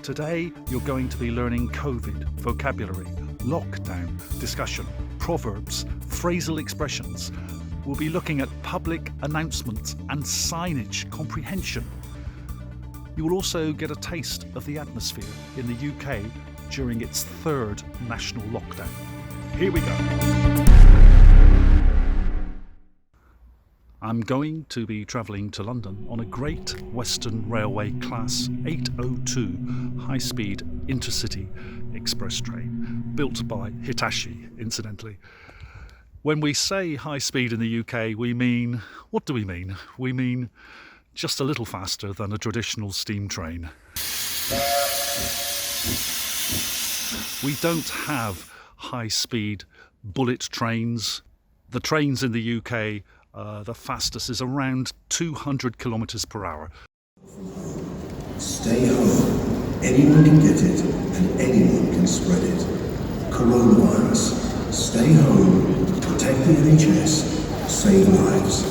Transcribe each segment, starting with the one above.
Today, you're going to be learning COVID, vocabulary, lockdown, discussion, proverbs, phrasal expressions. We'll be looking at public announcements and signage, comprehension. You will also get a taste of the atmosphere in the UK during its third national lockdown. Here we go. I'm going to be travelling to London on a Great Western Railway Class 802 high-speed intercity express train, built by Hitachi, incidentally. When we say high speed in the UK, we mean, what do we mean? We mean just a little faster than a traditional steam train. We don't have high-speed bullet trains. The trains in the UK, the fastest is around 200 kilometres per hour. Stay home. Anyone can get it and anyone can spread it. Coronavirus. Stay home. Protect the NHS. Save lives.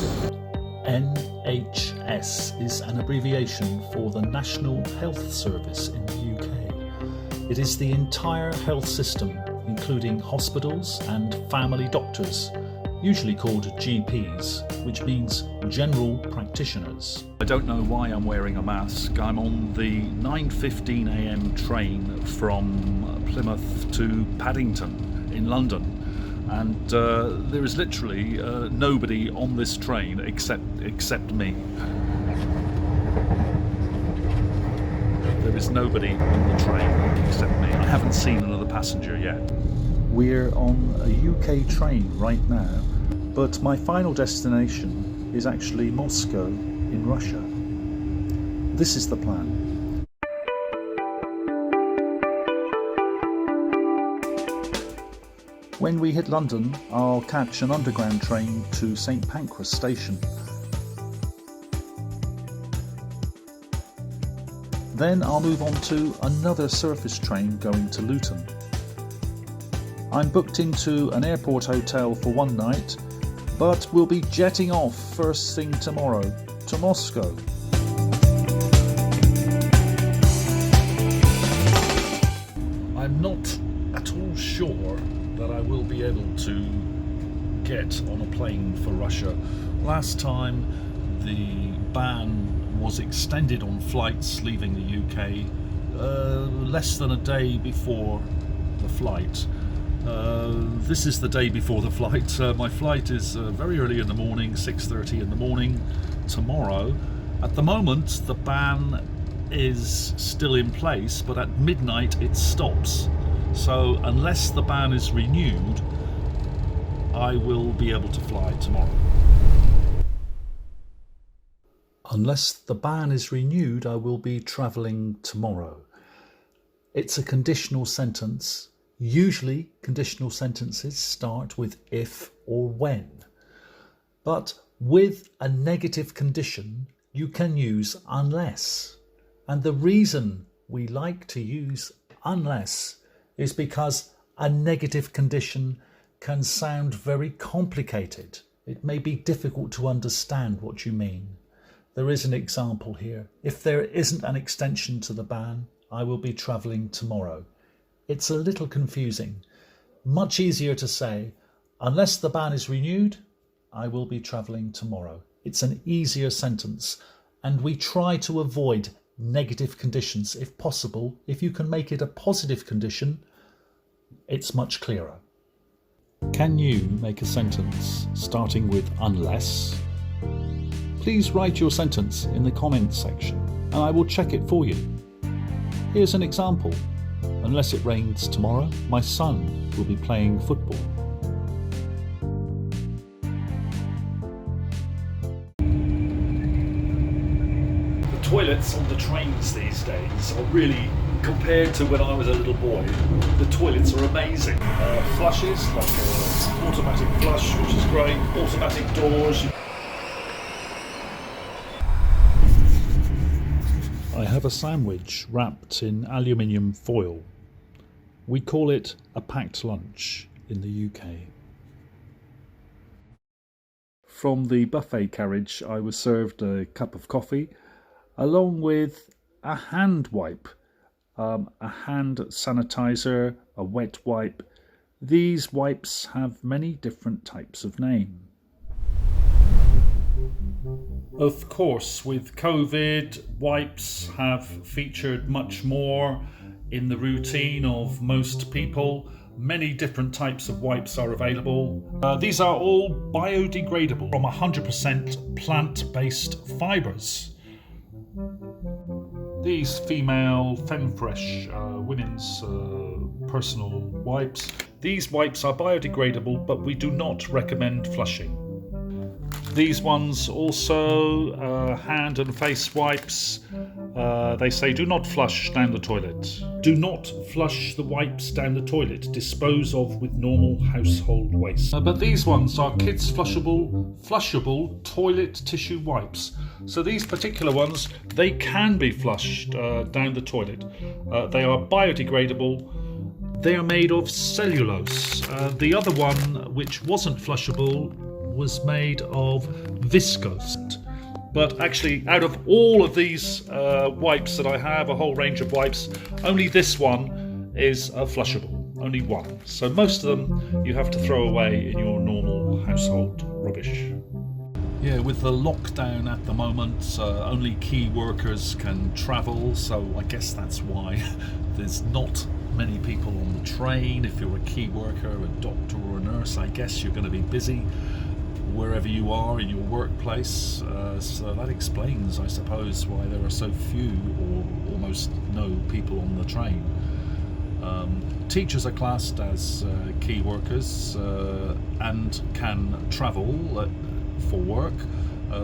NHS is an abbreviation for the National Health Service in the UK. It is the entire health system, including hospitals and family doctors, usually called GPs, which means general practitioners. I don't know why I'm wearing a mask. I'm on the 9:15 a.m. train from Plymouth to Paddington in London, and there is literally nobody on this train except me. There is nobody on the train except me. I haven't seen another passenger yet. We're on a UK train right now, but my final destination is actually Moscow in Russia. This is the plan. When we hit London, I'll catch an underground train to St Pancras station. Then I'll move on to another surface train going to Luton. I'm booked into an airport hotel for one night, but we'll be jetting off first thing tomorrow to Moscow. I'm not at all sure that I will be able to get on a plane for Russia. Last time the ban was extended on flights leaving the UK less than a day before the flight. This is the day before the flight. My flight is very early in the morning, 6:30 in the morning tomorrow. At the moment the ban is still in place, but at midnight it stops. So unless the ban is renewed, I will be able to fly tomorrow. Unless the ban is renewed, I will be travelling tomorrow. It's a conditional sentence. Usually, conditional sentences start with if or when. But with a negative condition, you can use unless. And the reason we like to use unless is because a negative condition can sound very complicated. It may be difficult to understand what you mean. There is an example here. If there isn't an extension to the ban, I will be travelling tomorrow. It's a little confusing. Much easier to say, unless the ban is renewed, I will be travelling tomorrow. It's an easier sentence, and we try to avoid negative conditions if possible. If you can make it a positive condition, it's much clearer. Can you make a sentence starting with unless? Please write your sentence in the comments section, and I will check it for you. Here's an example. Unless it rains tomorrow, my son will be playing football. The toilets on the trains these days are really, compared to when I was a little boy, the toilets are amazing. Flushes, like an automatic flush, which is great, automatic doors. I have a sandwich wrapped in aluminium foil. We call it a packed lunch in the UK. From the buffet carriage, I was served a cup of coffee, along with a hand wipe, a hand sanitizer, a wet wipe. These wipes have many different types of name. Of course, with COVID, wipes have featured much more in the routine of most people. Many different types of wipes are available. These are all biodegradable from 100% plant-based fibres. These female Femfresh women's personal wipes. These wipes are biodegradable, but we do not recommend flushing. These ones also hand and face wipes. They say do not flush down the toilet. Do not flush the wipes down the toilet. Dispose of with normal household waste. But these ones are kids flushable toilet tissue wipes. So these particular ones, they can be flushed down the toilet. They are biodegradable. They are made of cellulose. The other one, which wasn't flushable, was made of viscose. But actually, out of all of these wipes that I have, a whole range of wipes, only this one is flushable. Only one. So most of them you have to throw away in your normal household rubbish. Yeah, with the lockdown at the moment, only key workers can travel, so I guess that's why there's not many people on the train. If you're a key worker, a doctor or a nurse, I guess you're going to be busy wherever you are in your workplace. So that explains, I suppose, why there are so few or almost no people on the train. Teachers are classed as key workers and can travel for work,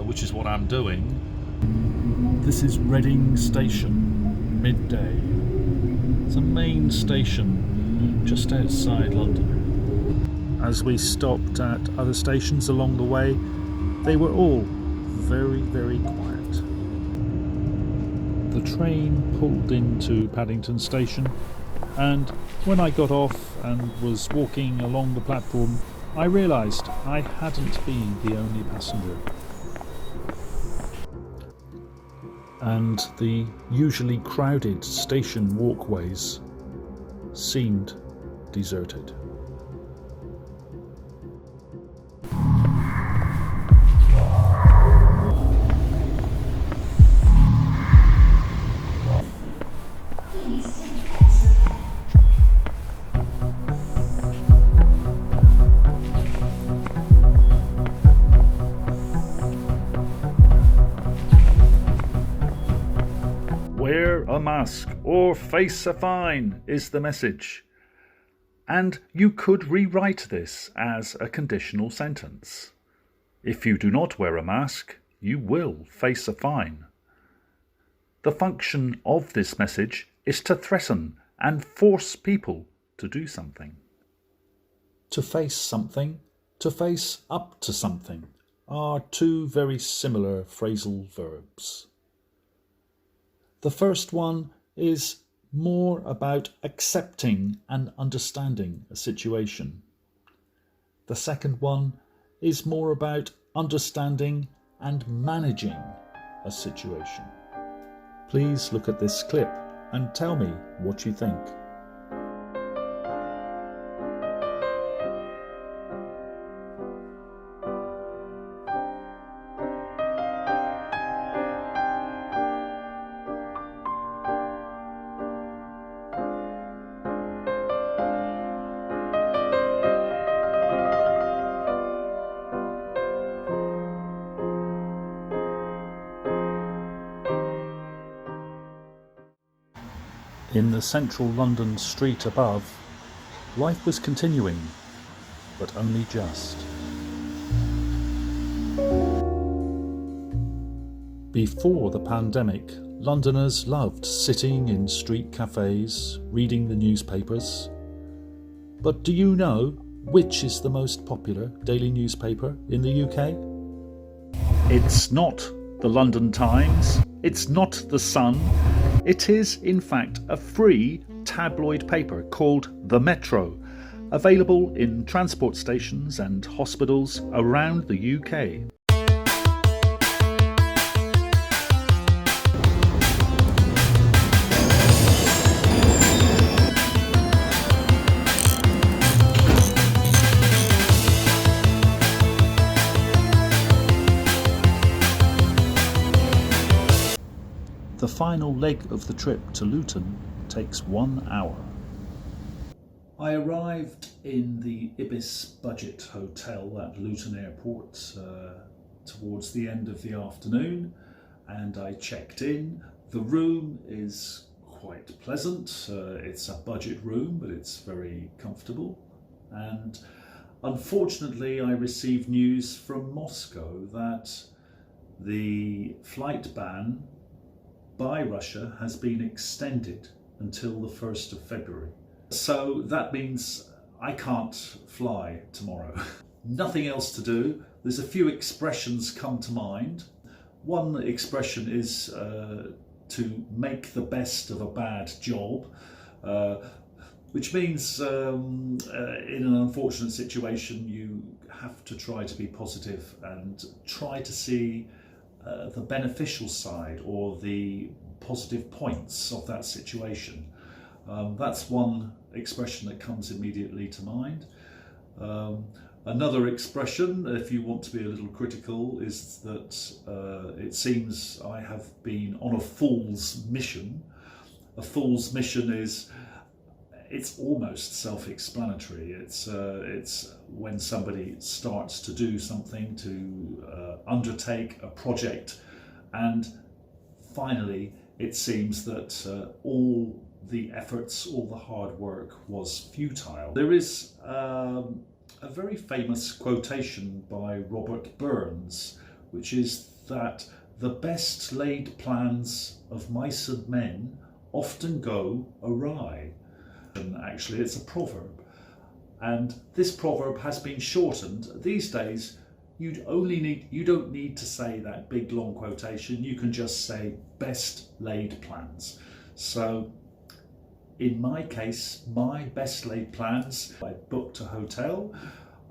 which is what I'm doing. This is Reading Station, midday. It's a main station just outside London. As we stopped at other stations along the way, they were all very, very quiet. The train pulled into Paddington Station, and when I got off and was walking along the platform, I realised I hadn't been the only passenger. And the usually crowded station walkways seemed deserted. Wear a mask or face a fine is the message. And you could rewrite this as a conditional sentence. If you do not wear a mask, you will face a fine. The function of this message is to threaten and force people to do something. To face something, to face up to something are two very similar phrasal verbs. The first one is more about accepting and understanding a situation. The second one is more about understanding and managing a situation. Please look at this clip and tell me what you think. In the central London street above, life was continuing, but only just. Before the pandemic, Londoners loved sitting in street cafes, reading the newspapers. But do you know which is the most popular daily newspaper in the UK? It's not the London Times, it's not the Sun. It is, in fact, a free tabloid paper called The Metro, available in transport stations and hospitals around the UK. final leg of the trip to Luton takes 1 hour. I arrived in the Ibis Budget Hotel at Luton Airport towards the end of the afternoon, and I checked in. The room is quite pleasant. It's a budget room, but it's very comfortable. And unfortunately, I received news from Moscow that the flight ban by Russia has been extended until the 1st of February. So that means I can't fly tomorrow. Nothing else to do. There's a few expressions come to mind. One expression is to make the best of a bad job, which means in an unfortunate situation you have to try to be positive and try to see the beneficial side or the positive points of that situation. That's one expression that comes immediately to mind. Another expression, if you want to be a little critical, is that it seems I have been on a fool's mission. A fool's mission it's almost self-explanatory. It's when somebody starts to do something, to undertake a project, and finally it seems that all the efforts, all the hard work was futile. There is a very famous quotation by Robert Burns, which is that the best laid plans of mice and men often go awry. And actually it's a proverb, and this proverb has been shortened. These days you don't need to say that big long quotation. You can just say best laid plans. So in my case, my best laid plans, I booked a hotel,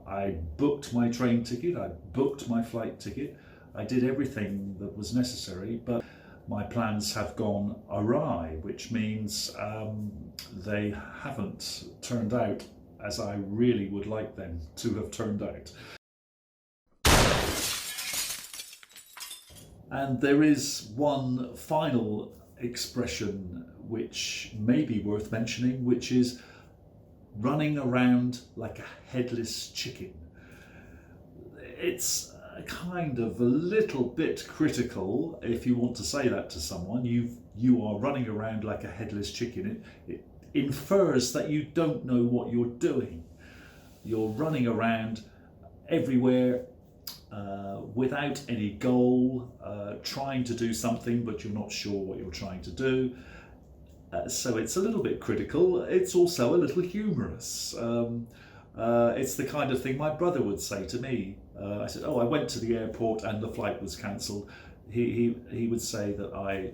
I booked my train ticket, I booked my flight ticket, I did everything that was necessary, but my plans have gone awry, which means they haven't turned out as I really would like them to have turned out. And there is one final expression which may be worth mentioning, which is running around like a headless chicken. It's kind of a little bit critical if you want to say that to someone. You are running around like a headless chicken. It infers that you don't know what you're doing. You're running around everywhere without any goal, trying to do something but you're not sure what you're trying to do. So it's a little bit critical. It's also a little humorous. It's the kind of thing my brother would say to me. I said, "Oh, I went to the airport and the flight was cancelled." He would say that I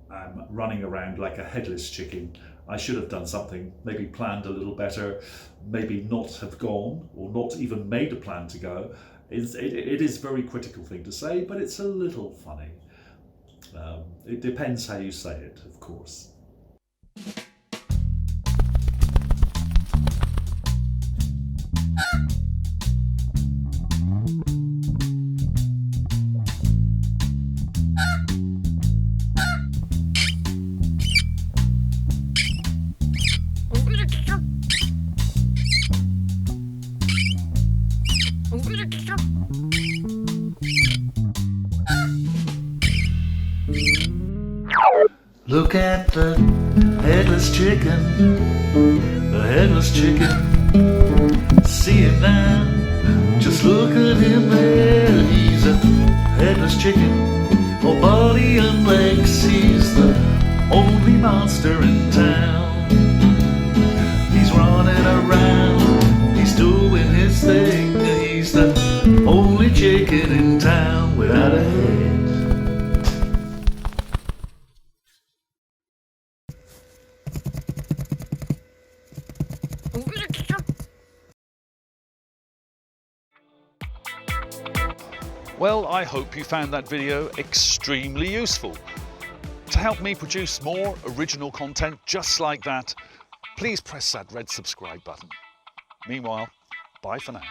am running around like a headless chicken. I should have done something, maybe planned a little better, maybe not have gone or not even made a plan to go. It is a very critical thing to say, but it's a little funny. It depends how you say it, of course. Look at the headless chicken, the headless chicken. See him now, just look at him there. He's a headless chicken, all body and legs. He's the only monster in town. He's running around, he's doing his thing. He's the only chicken in town without a head. Well, I hope you found that video extremely useful. To help me produce more original content just like that, please press that red subscribe button. Meanwhile, bye for now.